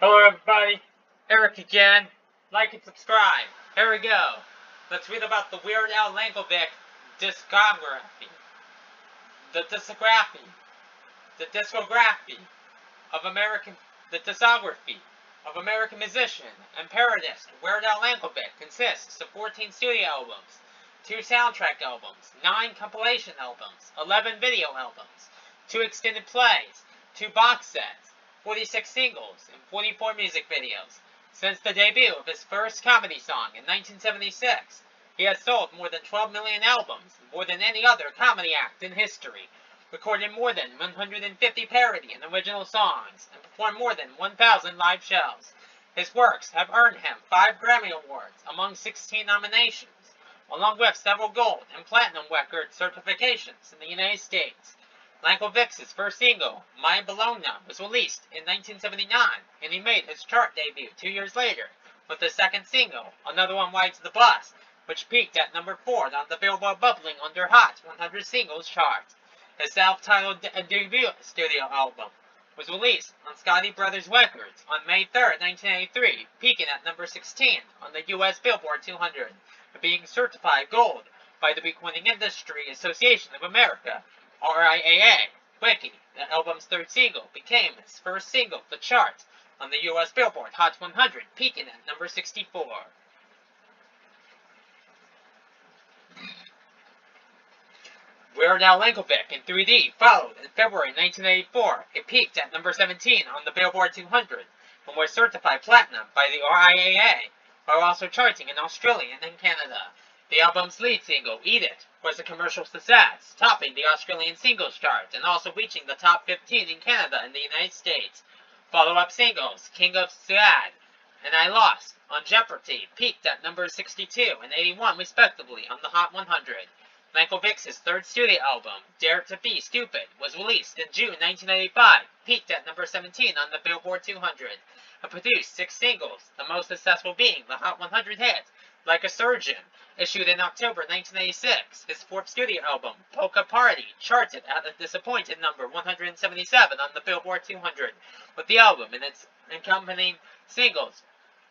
Hello everybody, Eric again. Like and subscribe. Here we go. Let's read about the Weird Al Yankovic discography. The discography. The discography of American the discography of American musician and parodist Weird Al Yankovic consists of 14 studio albums, 2 soundtrack albums, 9 compilation albums, 11 video albums, 2 extended plays, 2 box sets, 46 singles, and 44 music videos. Since the debut of his first comedy song in 1976, he has sold more than 12 million albums, more than any other comedy act in history, recorded more than 150 parody and original songs, and performed more than 1,000 live shows. His works have earned him 5 Grammy Awards among 16 nominations, along with several gold and platinum record certifications in the United States. Yankovic's first single, My Bologna, was released in 1979, and he made his chart debut 2 years later with his second single, Another One Rides the Bus, which peaked at number 4 on the Billboard Bubbling Under Hot 100 Singles chart. His self-titled debut studio album was released on Scotti Brothers Records on May 3, 1983, peaking at number 16 on the U.S. Billboard 200, and being certified gold by the Recording Industry Association of America, RIAA. Wiki, the album's third single, became his first single to chart on the U.S. Billboard Hot 100, peaking at number 64. Weird Al Yankovic in 3D followed in February 1984. It peaked at number 17 on the Billboard 200 and was certified platinum by the RIAA, while also charting in Australia and in Canada. The album's lead single, Eat It, was a commercial success, topping the Australian singles chart and also reaching the top 15 in Canada and the United States. Follow-up singles, King of Sad and I Lost on Jeopardy, peaked at numbers 62 and 81 respectively on the Hot 100. Yankovic's third studio album, Dare to Be Stupid, was released in June 1985, peaked at number 17 on the Billboard 200, and produced 6 singles, the most successful being the Hot 100 hit, Like a Surgeon, issued in October 1986. His fourth studio album, Polka Party, charted at a disappointing number 177 on the Billboard 200, with the album and its accompanying singles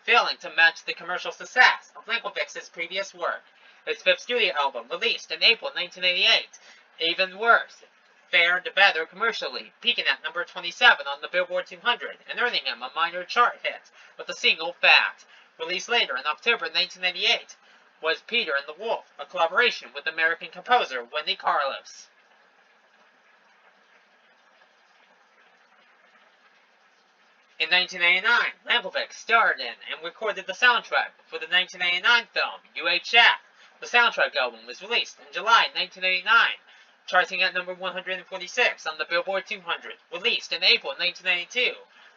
failing to match the commercial success of Yankovic's previous work. His fifth studio album, released in April 1988, even worse, fared better commercially, peaking at number 27 on the Billboard 200 and earning him a minor chart hit with the single Fat. Released later in October 1988 was Peter and the Wolf, a collaboration with American composer Wendy Carlos. In 1989, Yankovic starred in and recorded the soundtrack for the 1989 film UHF. The soundtrack album was released in July 1989, charting at number 146 on the Billboard 200. Released in April 1992,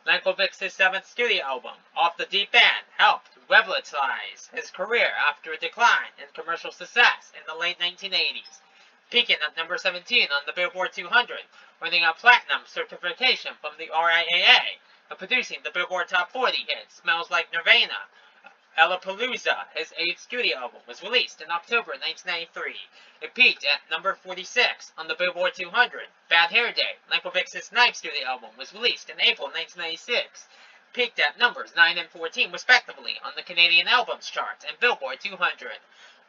Yankovic's seventh studio album, Off the Deep End, helped revitalize his career after a decline in commercial success in the late 1980s, peaking at number 17 on the Billboard 200, earning a platinum certification from the RIAA, and producing the Billboard Top 40 hit Smells Like Nirvana. Ellapalooza, his eighth studio album, was released in October 1993. It peaked at number 46 on the Billboard 200. Bad Hair Day, Yankovic's ninth studio album, was released in April 1996. Peaked at numbers 9 and 14 respectively on the Canadian Albums Chart and Billboard 200.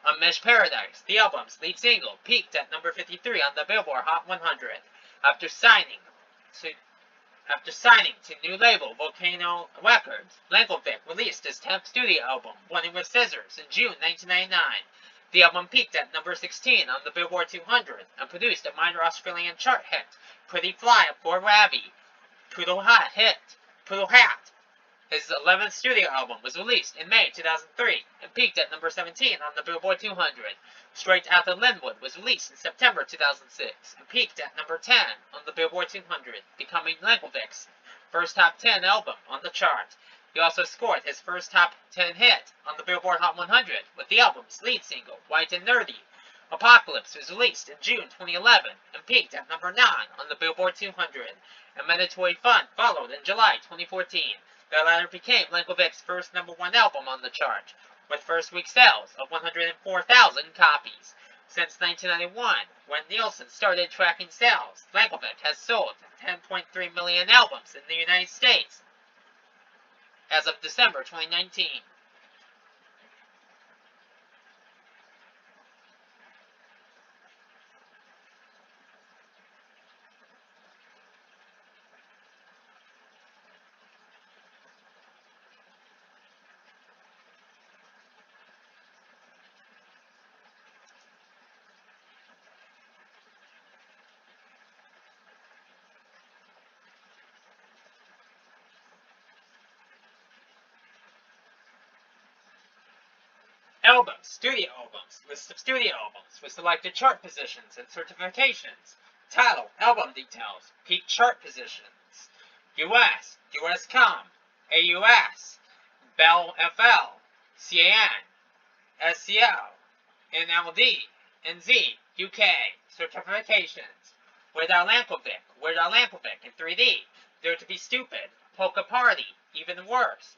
Amish Paradise, the album's lead single, peaked at number 53 on the Billboard Hot 100. After signing to new label Volcano Records, Yankovic released his 10th studio album, Running with Scissors, in June 1999. The album peaked at number 16 on the Billboard 200 and produced a minor Australian chart hit, Pretty Fly for Rabby. Poodle Hat. His 11th studio album was released in May 2003 and peaked at number 17 on the Billboard 200. Straight Outta Linwood was released in September 2006 and peaked at number 10 on the Billboard 200, becoming Yankovic's first top 10 album on the chart. He also scored his first top 10 hit on the Billboard Hot 100 with the album's lead single, White and Nerdy. Apocalypse was released in June 2011 and peaked at number 9 on the Billboard 200, and Mandatory Fun followed in July 2014. The latter became Yankovic's first number 1 album on the chart, with first week sales of 104,000 copies. Since 1991, when Nielsen started tracking sales, Yankovic has sold 10.3 million albums in the United States as of December 2019. Albums, studio albums, list of studio albums with selected chart positions and certifications. Title, album details, peak chart positions. US, US.com, AUS, Bell FL, CAN, SCL, NLD, NZ, UK, certifications. Weird Al Yankovic in 3D, Dare to be Stupid, Polka Party, Even Worse.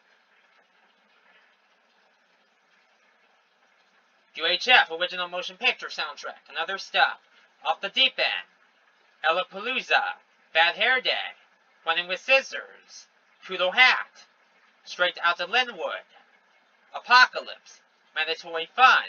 UHF Original Motion Picture Soundtrack and Other Stuff, Off the Deep End, Ellapalooza, Bad Hair Day, Running with Scissors, Poodle Hat, Straight Outta Linwood, Apocalypse, Mandatory Fun.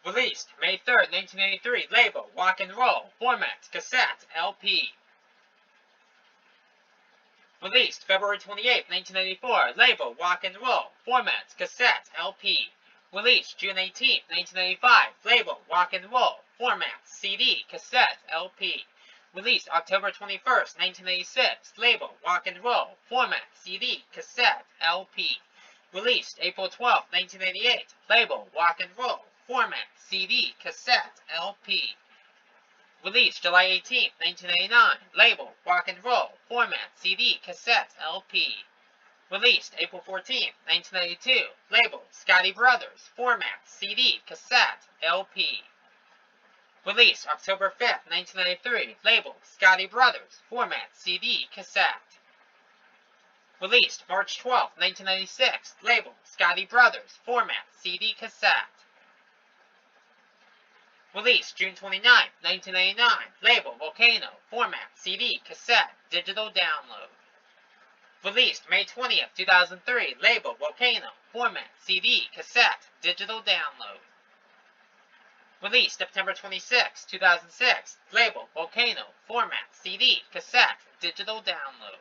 Released May 3rd, 1983, label Rock and Roll, format cassette, LP. Released February 28, 1984, label Rock and Roll, format cassette, LP. Released June 18, 1985, label Rock and Roll, format CD, cassette, LP. Released October 21, 1986, label Rock and Roll, format CD, cassette, LP. Released April 12, 1988, label Rock and Roll, format CD, cassette, LP. Released July 18, 1989, label Rock and Roll, format CD, cassette, LP. Released April 14, 1992, label Scotty Brothers, format CD, cassette, LP. Released October 5, 1993, label Scotty Brothers, format CD, cassette. Released March 12, 1996, label Scotty Brothers, format CD, cassette. Released June 29, 1999, label Volcano, format CD, cassette, digital download. Released May 20, 2003, label Volcano, format CD, cassette, digital download. Released September 26, 2006, label Volcano, format CD, cassette, digital download.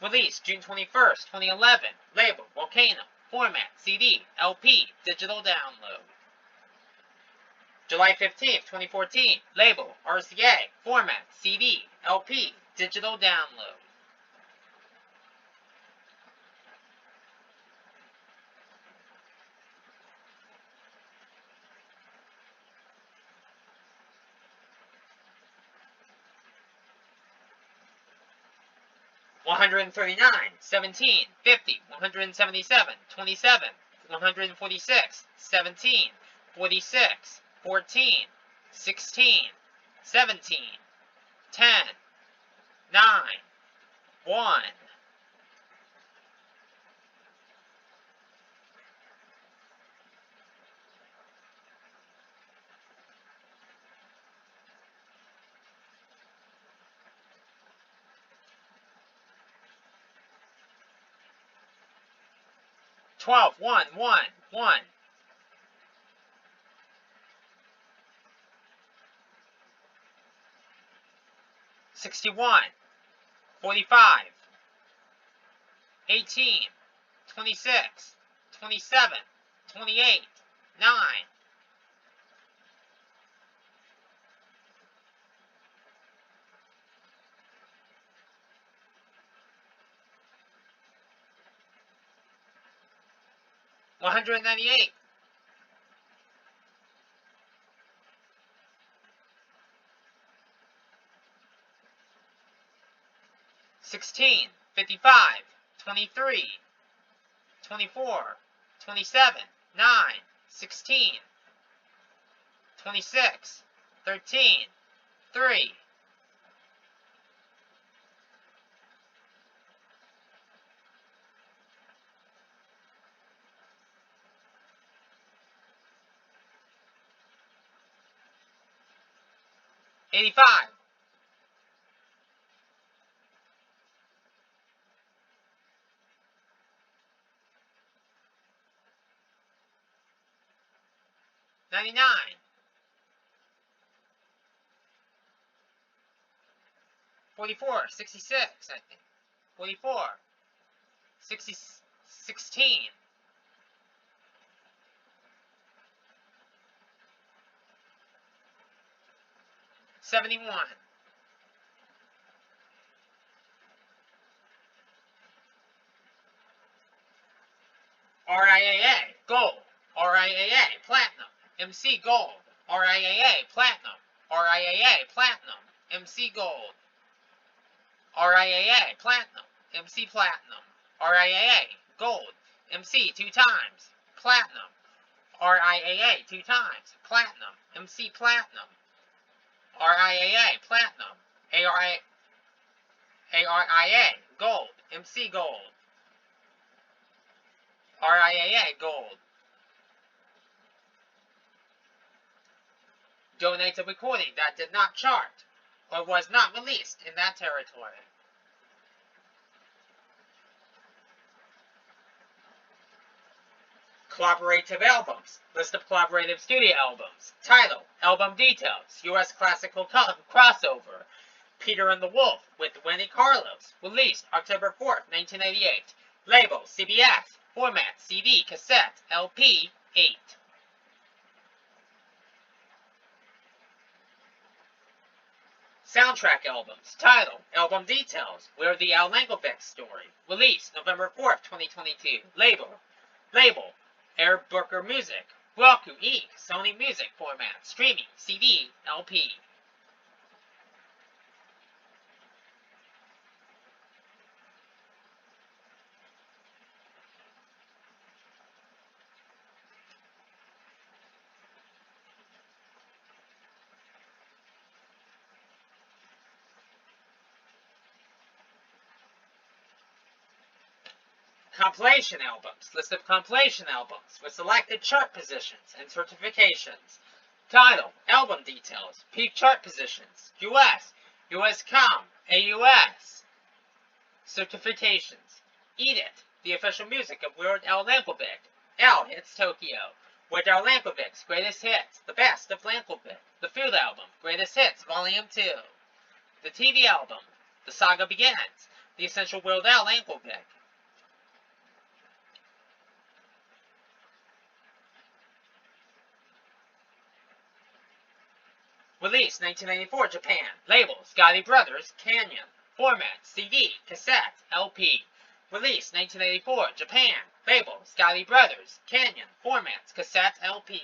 Released June 21, 2011, label Volcano, format CD, LP, digital download. July 15, 2014, label RCA, format CD, LP, digital download. $139, $17, $50, $177, $27, $146, $17, $46, $14, $16, $17, $10, $9, $1. $12, $1, $1, $1. $61, $45, $18, $26, $27, $28, $9. $198, $16, $55, $23, $24, $27, $9, $16, $26, $13, $3. 85. 99. 44. 66, I think. 44. 16. 71. RIAA, gold. RIAA, platinum. MC gold. RIAA, platinum. RIAA, platinum. MC gold. RIAA, platinum. MC platinum. RIAA, gold. MC 2 times. Platinum. RIAA 2 times. Platinum. MC platinum. RIAA, platinum. ARIA, gold. MC gold. RIAA, gold. Donate a recording that did not chart or was not released in that territory. Collaborative albums. List of collaborative studio albums. Title. Album details. U.S. classical crossover. Peter and the Wolf with Wendy Carlos. Released October 4th, 1988. Label. CBS. Format. CD, cassette, LP, 8. Soundtrack albums. Title. Album details. We're the Al Yankovic Story. Released November 4th, 2022. Label. Air Booker Music. Roku, Sony Music format. Streaming. CD, LP. Compilation albums. List of compilation albums with selected chart positions and certifications. Title. Album details. Peak chart positions. US. US.com. AUS. Certifications. Eat It. The official music of Weird Al Yankovic. Al Hits Tokyo. Weird Al Yankovic's Greatest Hits. The Best of Yankovic. The Food Album. Greatest Hits Volume 2. The TV album. The Saga Begins. The Essential Weird Al Yankovic. Release 1994 Japan. Label Scotty Brothers Canyon. Format CD, cassette, LP. Release 1984 Japan. Label Scotty Brothers Canyon. Formats cassette, LP.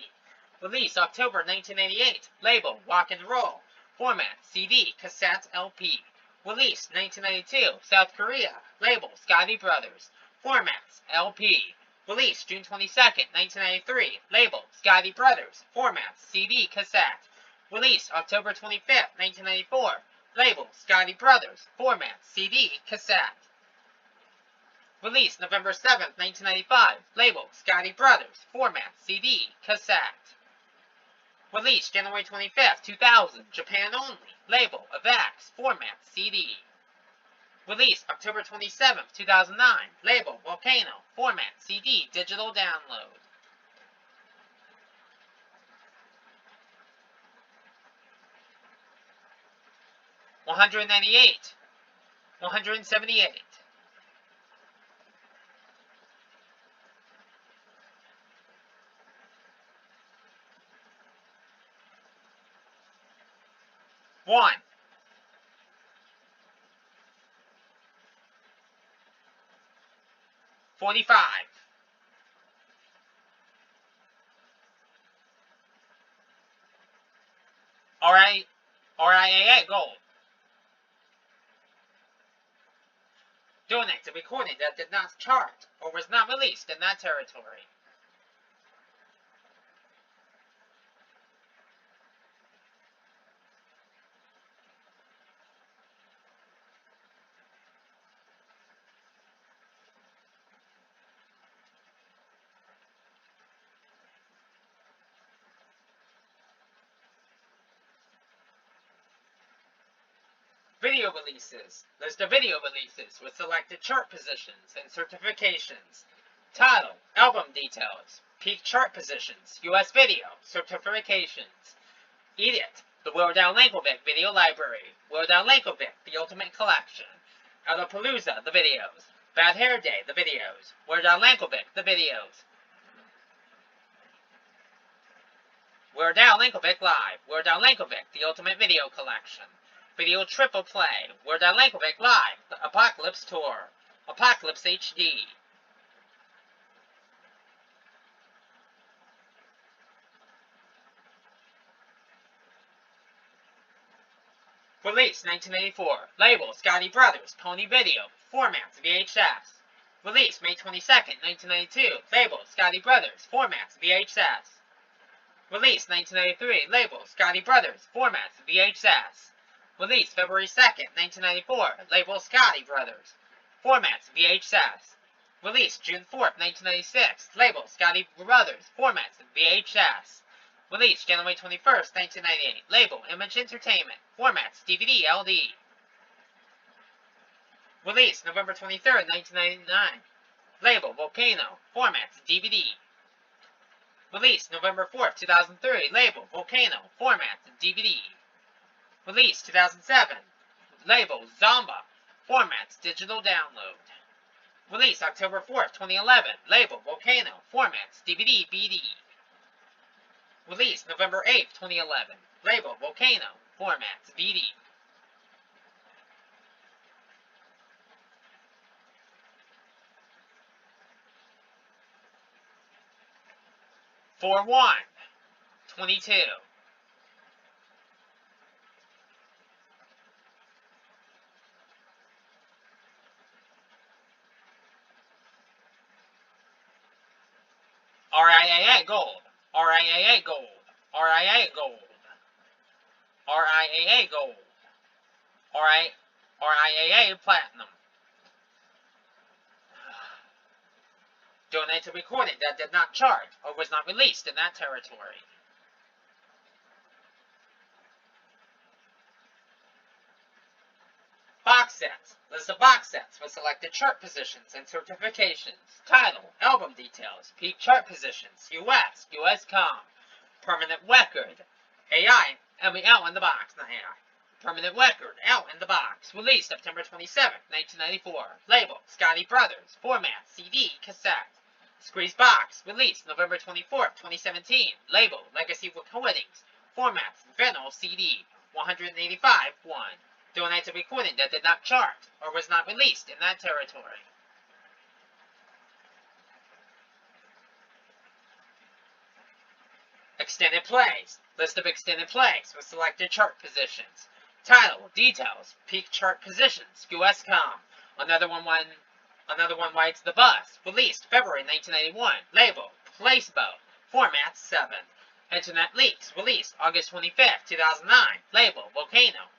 Release October 1988. Label Rock and Roll. Format CD, cassette, LP. Release 1992 South Korea. Label Scotty Brothers. Formats LP. Release June 22nd, 1993. Label Scotty Brothers. Formats CD, cassette. Released October 25th, 1994. Label Scotty Brothers. Format CD, cassette. Released November 7th, 1995. Label Scotty Brothers. Format CD, cassette. Released January 25th, 2000. Japan only. Label Avax. Format CD. Released October 27th, 2009. Label Volcano. Format CD, digital download. 198. 178. 1. 45. RIAA gold. Donate a recording that did not chart or was not released in that territory. Video releases. List of video releases with selected chart positions and certifications. Title, album details, peak chart positions, US video, certifications. Edit, the Weird Al Yankovic Video Library, Weird Al Yankovic, The Ultimate Collection. Alapalooza, the videos. Bad Hair Day, the videos. Weird Al Yankovic, the videos. Weird Al Yankovic Live, Weird Al Yankovic, The Ultimate Video Collection. Video Triple Play, Weird Al Yankovic Live, The Apocalypse Tour, Apocalypse HD. Release 1984, label Scotty Brothers, Pony Video, formats VHS. Release May 22nd, 1992, label Scotty Brothers, formats VHS. Release 1993, label Scotty Brothers, formats VHS. Release February 2nd, 1994, label Scotty Brothers, formats VHS. Release June 4th, 1996, label Scotty Brothers, formats VHS. Release January 21st, 1998, label Image Entertainment, formats DVD LD. Release November 23rd, 1999, label Volcano, formats DVD. Release November 4th, 2003, label Volcano, formats DVD. Release 2007, label Zomba, formats digital download. Release October 4th, 2011, label Volcano, formats DVD BD. Release November 8th, 2011, label Volcano, formats BD. For 1/22. RIAA Gold, RIAA Gold, RIAA Gold, RIAA Gold, RIAA Platinum. Donate to recording that did not chart or was not released in that territory. Box sets. List of box sets with selected chart positions and certifications. Title, album details, peak chart positions, US, US comp. Permanent record. AI, L in the box, not AI. Permanent record, L in the box. Released September 27th, 1994. Label, Scotty Brothers. Format, CD, cassette. Squeeze box. Released November 24th, 2017. Label, Legacy Recordings. Formats, vinyl, CD. 185-1. Donate to recording that did not chart or was not released in that territory. Extended plays. List of extended plays with selected chart positions. Title, details, peak chart positions, US comp. Another one rides the bus. Released February 1981. Label, Placebo. Format 7. Internet leaks. Released August 25th, 2009. Label, Volcano.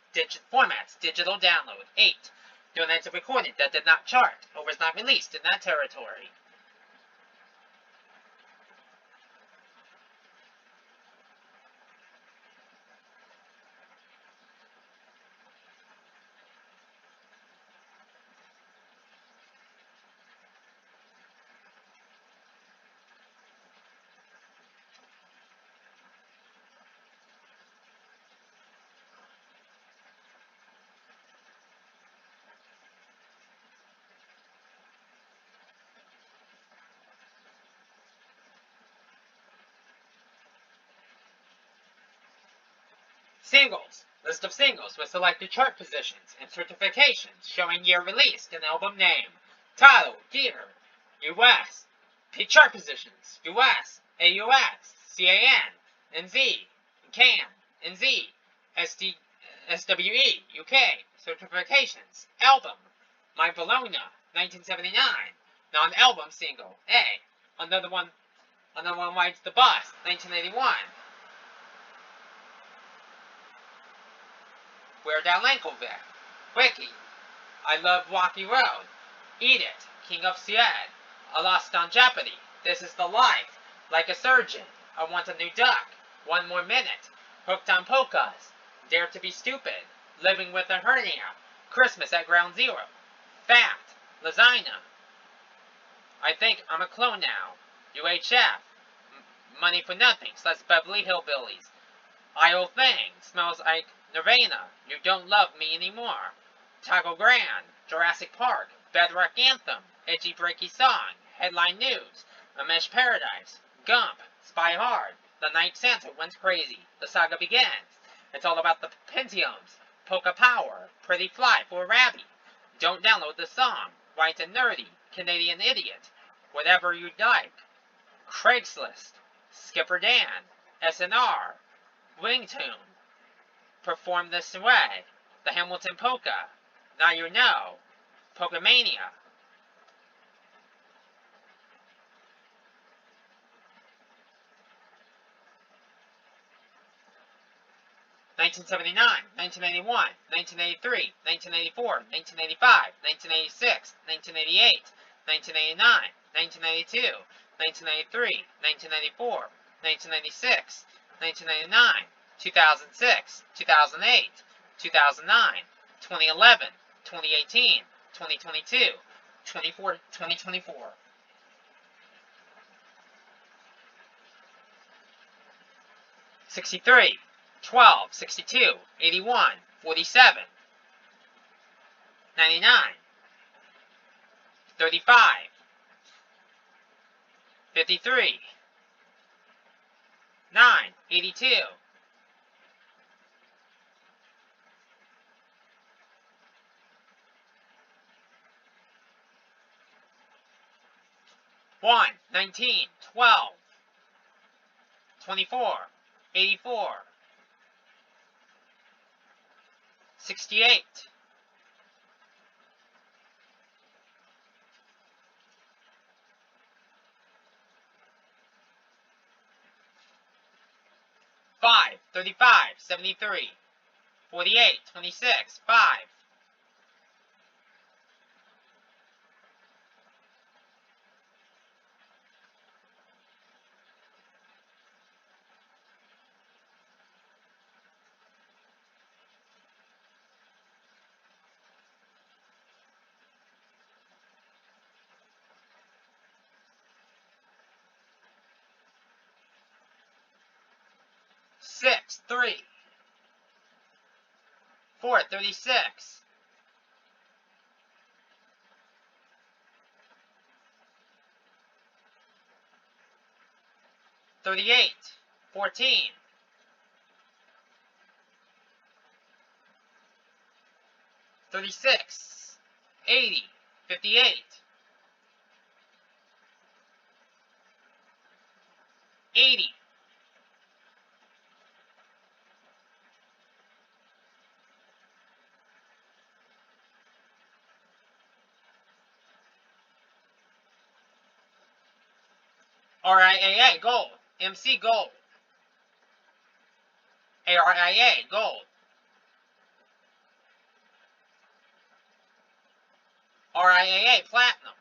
Formats, digital download, 8. Donate to recording that did not chart or was not released in that territory. Singles. List of singles with selected chart positions and certifications showing year released and album name. Title, year, US. Peak chart positions, US, AUX, CAN, NZ, CAN, NZ, SWE, UK. Certifications, album, My Bologna, 1979. Non-album single, A. Another one rides the bus, 1981. Weird Al Yankovic, Wiki, I Love Rocky Road, Eat It, King of Siad, A Lost on Jeopardy, This Is the Life, Like a Surgeon, I Want a New Duck, One More Minute, Hooked on Polkas, Dare to Be Stupid, Living with a hernia. Christmas at Ground Zero. Fat. Lasagna. I think I'm a clone now. UHF. Money for nothing. Slash Beverly Hillbillies. Io Fang. Smells like Nirvana. You don't love me anymore. Taco Grand. Jurassic Park. Bedrock Anthem. Itchy Breaky Song. Headline News. Amish Paradise. Gump. Spy Hard. The Night Santa went crazy. The saga begins. It's all about the Pentiums. Polka Power. Pretty Fly for a Rabby. Don't download the song. White and Nerdy. Canadian Idiot. Whatever you'd like. Craigslist. Skipper Dan. SNR. Ringtone. Perform This Way. The Hamilton Polka. Now You Know. Polkamania. (1979, 1981, 1983, 1984, 1985, 1986, 1988, 1989, 1992, 1993, 1994, 1996, 1999, 2006, 2008, 2009, 2011, 2018, 2022, 2024. 63, 12, 62, 81, 47, 99, 35, 53, 9, 82, 1, 19, 12, 24, 84, 68, 5, 35, 73, 48, 26, 5, 6, 3, 4, 36, 38, 14, 36, 80, 58, 80, RIAA Gold, MC Gold, ARIA Gold, RIAA Platinum,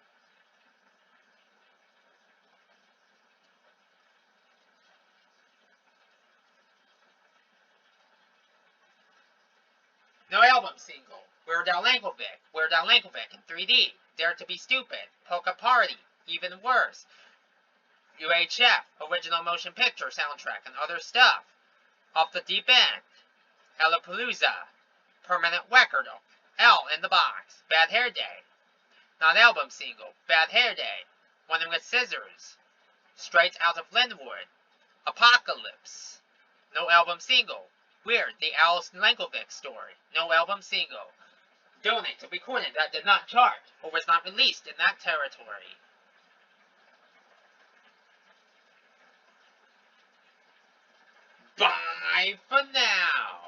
no album single, Weird Al Yankovic in 3D, Dare to Be Stupid, Polka Party, Even Worse, UHF, Original Motion Picture Soundtrack and Other Stuff, Off the Deep End, Ellapalooza, Permanent Record, L in the Box, Bad Hair Day, Not Album Single, Bad Hair Day, Running with Scissors, Straight Out of Linwood, Apocalypse, no album single, Weird, the Alice Yankovic Story, no album single, Donate to recording that did not chart or was not released in that territory. Bye for now.